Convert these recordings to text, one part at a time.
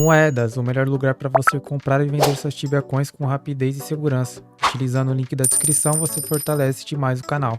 Moedas, o melhor lugar para você comprar e vender suas Tibia Coins com rapidez e segurança. Utilizando o link da descrição, você fortalece demais o canal.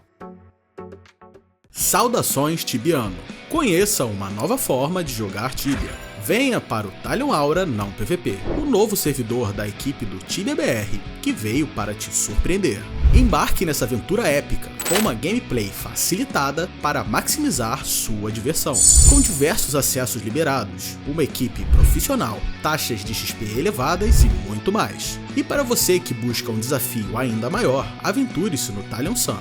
Saudações tibiano! Conheça uma nova forma de jogar Tibia. Venha para o Talion Aura Não PVP, o novo servidor da equipe do Tibia BR, que veio para te surpreender. Embarque nessa aventura épica, com uma gameplay facilitada para maximizar sua diversão. Com diversos acessos liberados, uma equipe profissional, taxas de XP elevadas e muito mais. E para você que busca um desafio ainda maior, aventure-se no Talion Sun.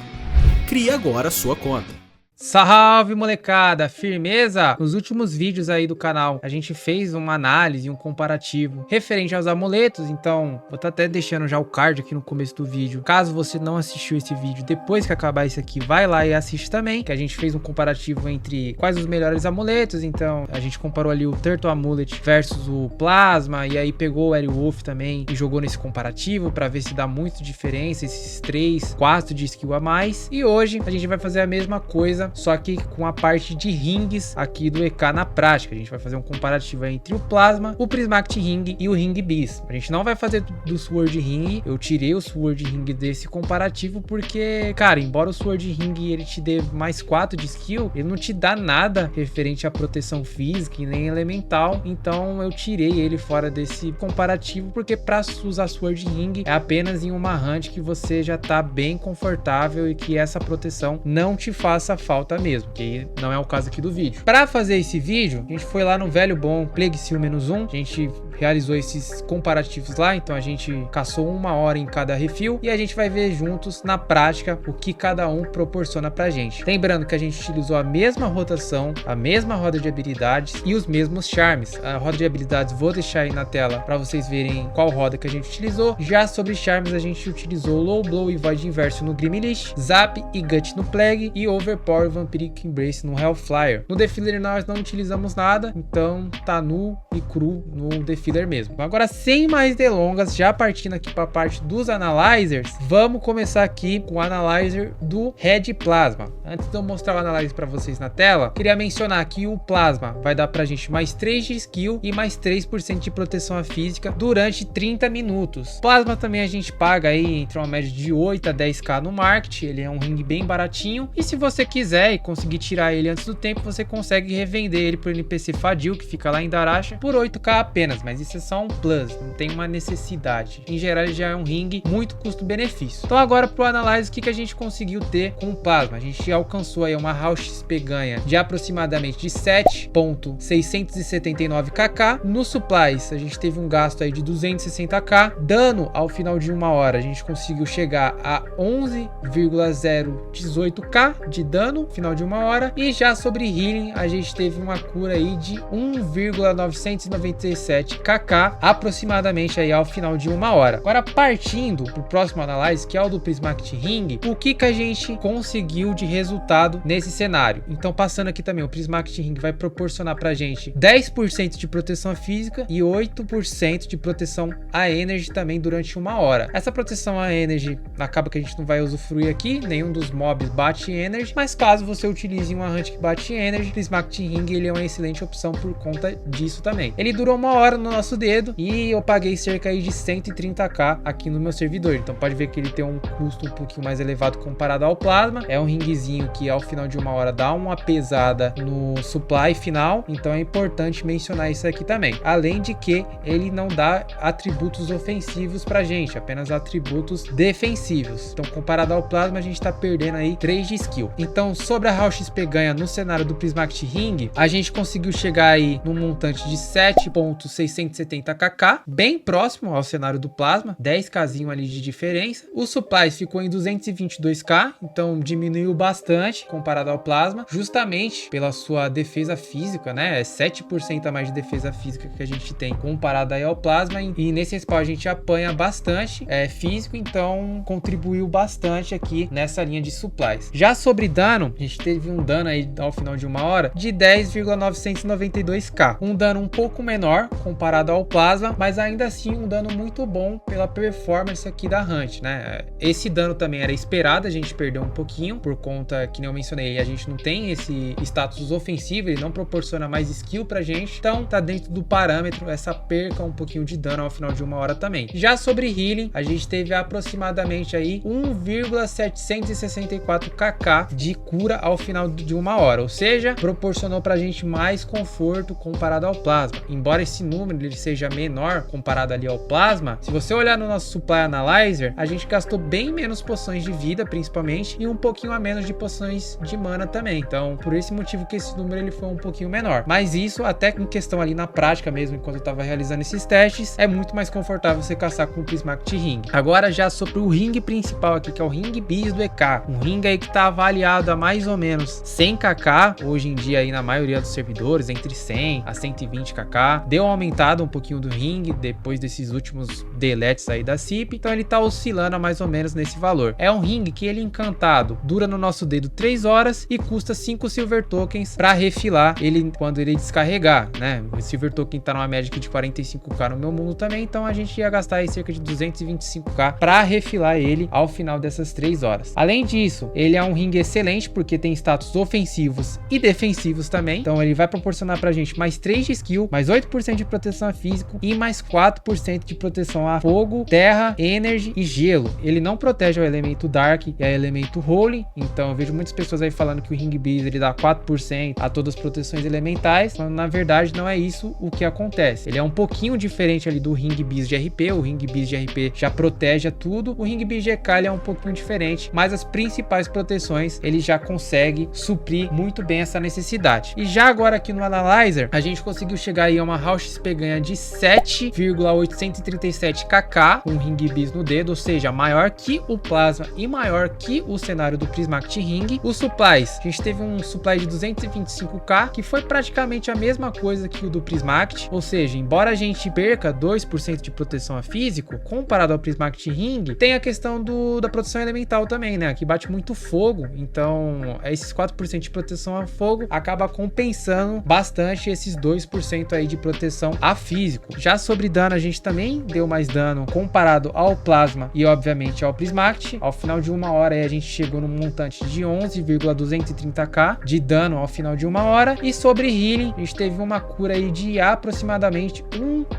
Crie agora sua conta. Salve molecada, firmeza? Nos últimos vídeos aí do canal a gente fez uma análise, um comparativo referente aos amuletos, então vou estar até deixando já o card aqui no começo do vídeo. Caso você não assistiu esse vídeo, depois que acabar esse aqui, vai lá e assiste também, que a gente fez um comparativo entre quais os melhores amuletos. Então a gente comparou ali o Turtle Amulet versus o Plasma, e aí pegou o Airwolf também e jogou nesse comparativo para ver se dá muita diferença esses 3, 4 de skill a mais. E hoje a gente vai fazer a mesma coisa, só que com a parte de rings aqui do EK na prática. A gente vai fazer um comparativo entre o Plasma, o Prismatic Ring e o Ring Beast. A gente não vai fazer do Sword Ring, eu tirei o Sword Ring desse comparativo porque, cara, embora o Sword Ring ele te dê mais 4 de skill, ele não te dá nada referente à proteção física e nem elemental, então eu tirei ele fora desse comparativo, porque para usar Sword Ring é apenas em uma hunt que você já tá bem confortável e que essa proteção não te faça falta mesmo, que não é o caso aqui do vídeo. Para fazer esse vídeo, a gente foi lá no velho bom Plague Seal -1, a gente realizou esses comparativos lá, então a gente caçou 1 hora em cada refil e a gente vai ver juntos na prática o que cada um proporciona pra gente. Lembrando que a gente utilizou a mesma rotação, a mesma roda de habilidades e os mesmos charmes. A roda de habilidades vou deixar aí na tela para vocês verem qual roda que a gente utilizou. Já sobre charmes, a gente utilizou Low Blow e Void Inverso no Grimlish, Zap e Gut no Plague e Overpower Vampiric Embrace no Hellflyer. No Defiler nós não utilizamos nada, então tá nu e cru no Defiler mesmo. Agora, sem mais delongas, já partindo aqui para a parte dos analyzers, vamos começar aqui com o analyzer do Red Plasma. Antes de eu mostrar o analyzer para vocês na tela, queria mencionar que o Plasma vai dar pra gente mais 3 de skill e mais 3% de proteção física durante 30 minutos. Plasma também a gente paga aí entre uma média de 8 a 10k no market, ele é um ring bem baratinho, e se você quiser e conseguir tirar ele antes do tempo, você consegue revender ele pro NPC Fadil, que fica lá em Daracha, por 8k apenas, mas isso é só um plus, não tem uma necessidade. Em geral ele já é um ring muito custo-benefício. Então agora pro Analyze, o que a gente conseguiu ter com o Plasma? A gente alcançou aí uma House XP ganha de aproximadamente de 7.679 kk. No Supplies a gente teve um gasto aí de 260k. Dano ao final de 1 hora a gente conseguiu chegar a 11,018k de dano no final de 1 hora. E já sobre Healing a gente teve uma cura aí de 1,997 kk aproximadamente aí ao final de 1 hora. Agora partindo pro próximo Analyze, que é o do Prismatic Ring, o que a gente conseguiu de resultado nesse cenário. Então passando aqui também, o Prismatic Ring vai proporcionar pra gente 10% de proteção física e 8% de proteção a Energy também durante 1 hora. Essa proteção a Energy acaba que a gente não vai usufruir aqui, nenhum dos mobs bate Energy, mas caso você utilize uma hunt que bate Energy, o Prismatic Ring ele é uma excelente opção por conta disso também. Ele durou 1 hora no nosso dedo e eu paguei cerca aí de 130k aqui no meu servidor, então pode ver que ele tem um custo um pouquinho mais elevado comparado ao Plasma. É um ringzinho que ao final de 1 hora dá uma pesada no supply final, então é importante mencionar isso aqui também. Além de que ele não dá atributos ofensivos pra gente, apenas atributos defensivos. Então comparado ao Plasma a gente tá perdendo aí 3 de skill. Então sobre a House XP ganha no cenário do Prismatic Ring, a gente conseguiu chegar aí num montante de 7.670 kk, bem próximo ao cenário do Plasma, 10kzinho ali de diferença. O Supplies ficou em 222k, então diminuiu bastante comparado ao Plasma, justamente pela sua defesa física, né? É 7% a mais de defesa física que a gente tem comparado aí ao Plasma, e nesse spawn a gente apanha bastante físico, então contribuiu bastante aqui nessa linha de Supplies. Já sobre dano, a gente teve um dano aí ao final de 1 hora de 10,992k, um dano um pouco menor comparado comparado ao Plasma, mas ainda assim um dano muito bom pela performance aqui da Hunt, né? Esse dano também era esperado, a gente perdeu um pouquinho, por conta, que nem eu mencionei, a gente não tem esse status ofensivo, ele não proporciona mais skill pra gente, então tá dentro do parâmetro essa perca um pouquinho de dano ao final de uma hora também. Já sobre healing, a gente teve aproximadamente aí 1,764 kk de cura ao final de uma hora, ou seja, proporcionou pra gente mais conforto comparado ao Plasma. Embora esse número ele seja menor comparado ali ao Plasma, se você olhar no nosso Supply Analyzer, a gente gastou bem menos poções de vida, principalmente, e um pouquinho a menos de poções de mana também. Então, por esse motivo que esse número ele foi um pouquinho menor. Mas isso, até em questão ali na prática mesmo, enquanto eu tava realizando esses testes, é muito mais confortável você caçar com o Prismatic Ring. Agora já sobre o ring principal aqui, que é o Ring Bis do EK. Um ring aí que tá avaliado a mais ou menos 100 kk, hoje em dia aí na maioria dos servidores, entre 100 a 120 kk. Deu aumentado um pouquinho do ring, depois desses últimos deletes aí da CIP, então ele tá oscilando a mais ou menos nesse valor. É um ring que ele encantado, dura no nosso dedo 3 horas e custa 5 Silver Tokens para refilar ele quando ele descarregar, né? O Silver Token tá numa média de 45k no meu mundo também, então a gente ia gastar aí cerca de 225k para refilar ele ao final dessas 3 horas. Além disso, ele é um ring excelente porque tem status ofensivos e defensivos também, então ele vai proporcionar pra gente mais 3 de skill, mais 8% de proteção a físico e mais 4% de proteção a fogo, terra, energy e gelo. Ele não protege o elemento Dark e a elemento Holy, então eu vejo muitas pessoas aí falando que o Ring Bis ele dá 4% a todas as proteções elementais, quando na verdade não é isso o que acontece. Ele é um pouquinho diferente ali do Ring Bis de RP, o Ring Bis de RP já protege a tudo, o Ring Bis de EK ele é um pouquinho diferente, mas as principais proteções ele já consegue suprir muito bem essa necessidade. E já agora aqui no Analyzer, a gente conseguiu chegar aí a uma Raw XP ganha de 7,837 kk, um Ring Bis no dedo, ou seja, maior que o Plasma e maior que o cenário do Prismatic Ring. Os supplies, a gente teve um supply de 225k, que foi praticamente a mesma coisa que o do Prismatic, ou seja, embora a gente perca 2% de proteção a físico, comparado ao Prismatic Ring, tem a questão da proteção elemental também, né, que bate muito fogo, então esses 4% de proteção a fogo acaba compensando bastante esses 2% aí de proteção a físico. Já sobre dano, a gente também deu mais dano comparado ao Plasma e obviamente ao Prismatic. Ao final de uma hora aí a gente chegou no montante de 11,230k de dano ao final de uma hora. E sobre healing, a gente teve uma cura aí de aproximadamente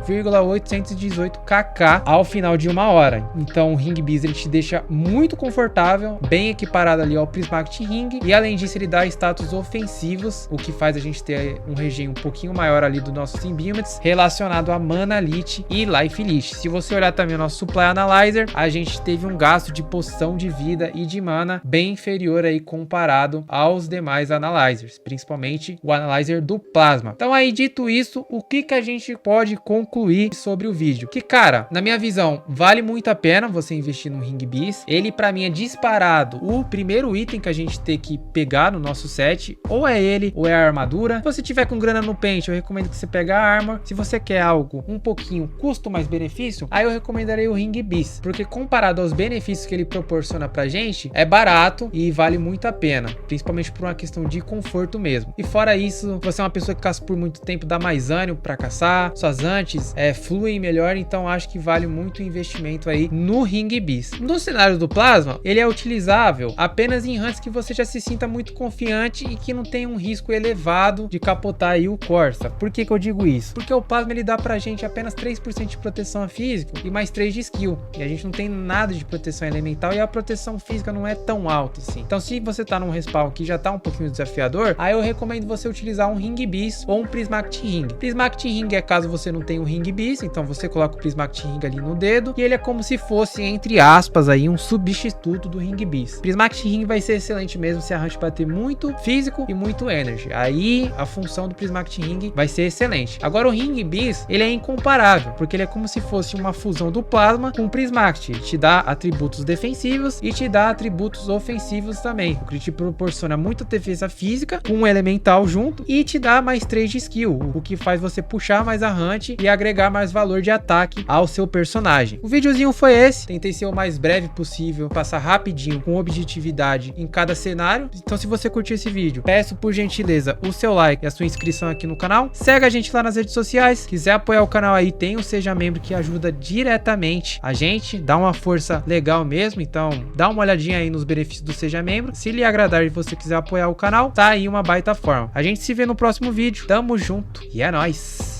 1,818 kk ao final de uma hora. Então o Ring Bis ele te deixa muito confortável, bem equiparado ali ao Prismatic Ring, e além disso ele dá status ofensivos, o que faz a gente ter um regime um pouquinho maior ali do nosso Symbiotes relacionado a Mana Leech e Life Leech. Se você olhar também o nosso Supply Analyzer, a gente teve um gasto de poção de vida e de mana bem inferior aí comparado aos demais Analyzers, principalmente o Analyzer do Plasma. Então aí, dito isso, o que a gente pode concluir sobre o vídeo? Que, cara, na minha visão, vale muito a pena você investir no Ring Bis. Ele, pra mim, é disparado o primeiro item que a gente tem que pegar no nosso set, ou é ele, ou é a armadura. Se você tiver com grana no pente, eu recomendo que você pegue a Armor. Se você quer algo um pouquinho custo mais benefício, aí eu recomendaria o Ring Bis, porque comparado aos benefícios que ele proporciona pra gente, é barato e vale muito a pena, principalmente por uma questão de conforto mesmo. E fora isso, você é uma pessoa que caça por muito tempo, dá mais ânimo pra caçar, suas antes fluem melhor, então acho que vale muito o investimento aí no Ring Bis. No cenário do Plasma, ele é utilizável apenas em hunts que você já se sinta muito confiante e que não tem um risco elevado de capotar aí o Corsa. Por que eu digo isso? Porque o Plasma ele dá pra gente apenas 3% de proteção a físico e mais 3 de skill, e a gente não tem nada de proteção elemental e a proteção física não é tão alta assim. Então se você tá num respawn que já tá um pouquinho desafiador, aí eu recomendo você utilizar um Ring Bis ou um Prismatic Ring. Prismatic Ring é caso você não tenha um Ring Bis, então você coloca o Prismatic Ring ali no dedo e ele é como se fosse, entre aspas, aí um substituto do Ring Bis. Prismatic Ring vai ser excelente mesmo se a hunt bater muito físico e muito energy. Aí a função do Prismatic Ring vai ser excelente. Agora o Ring Bis, ele é incomparável, porque ele é como se fosse uma fusão do Plasma com o Prismatic. Ele te dá atributos defensivos e te dá atributos ofensivos também, o que te proporciona muita defesa física com um elemental junto e te dá mais 3 de skill, o que faz você puxar mais a hunt e agregar mais valor de ataque ao seu personagem. O videozinho foi esse, tentei ser o mais breve possível, passar rapidinho com objetividade em cada cenário. Então se você curtiu esse vídeo, peço por gentileza o seu like e a sua inscrição aqui no canal, segue a gente lá nas redes sociais nóis. Quiser apoiar o canal aí, tem o Seja Membro que ajuda diretamente a gente, dá uma força legal mesmo, então dá uma olhadinha aí nos benefícios do Seja Membro. Se lhe agradar e você quiser apoiar o canal, tá aí uma baita forma. A gente se vê no próximo vídeo, tamo junto e é nóis!